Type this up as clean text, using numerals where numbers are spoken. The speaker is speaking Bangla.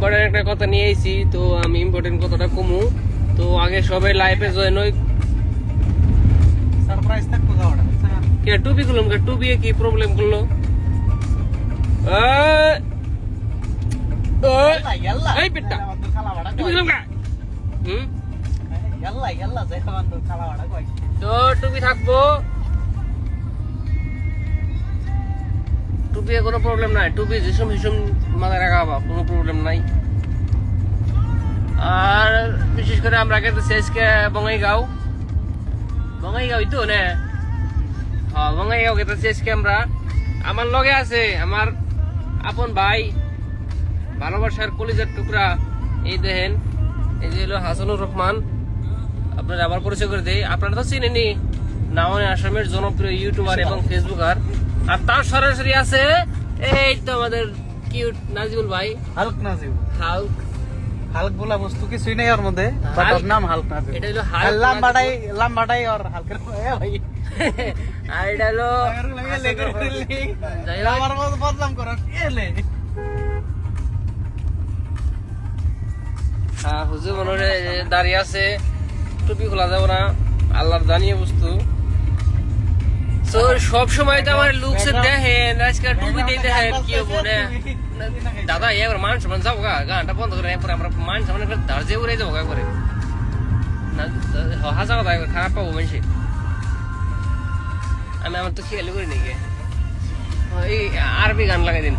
ইম্পর্টেন্ট একটা কথা নিয়ে আইছি, তো আমি ইম্পর্টেন্ট কথাটা কমু। তো আগে সবাই লাইভে জয়েন হই। সারপ্রাইজ থাকতো যাওয়াটা কে টুপি খুললাম, টুপি কি প্রবলেম করলো? এই পেটটা টুপি খুললাম কা? তো টুপি থাকবো, টুপি কোনো প্রবলেম নাই। টুপি যেসম হিসম মাথায় রাখা কোনো প্রবলেম নাই। আর বিশেষ করে আমরা গেতেছি আজকে বঙ্গাইগাঁও তো না? হ্যাঁ, বঙ্গাইগাঁও গেতেছি আজকে আমরা। আমার লগে আছে আমার আপন ভাই, ভালোবাসার কলিজার টুকরা। এই দেখেন, এই যে হলো হাসানুর রহমান। আপনারা আবার পরিচয় করে দেই, আপনারা তো চিনেনি, নাওয়ান আসামের জনপ্রিয় ইউটিউবার এবং ফেসবুকার। আর তার সরাসরি আছে এই তো আমাদের কিউট নাজিবুল ভাই। হালক নাজিব, হাল্ক হালক বলা বস্তু কিছুই নেই ওর মধ্যে, বাট ওর নাম হালক নাজিব। এটা হলো হাল্ক লাম্বাটাই ওর হালকের ভাই। আর এটা হলো যাই হোক, আমার মতো বদনাম করার এলে হুজুর মনে হয় দাঁড়িয়ে আছে, টুপি খোলা যাবে না, আল্লাহর জানিয়ে বস্তু। তো সব সময় তো আমার লুকস দেখেন, আজকে টুপি দিয়ে দেখেন কি হবো না দাদা। এবার মান সম্মান যাবো গা, গানটা বন্ধ করে এরপরে আমরা মান সম্মান দার্জে উড়ে যাবো গা করে না। হাসা কথা খারাপ পাবো মানুষে। আমি আমার তো খেয়াল করি নাকি, এই আরবি গান লাগাই দিন।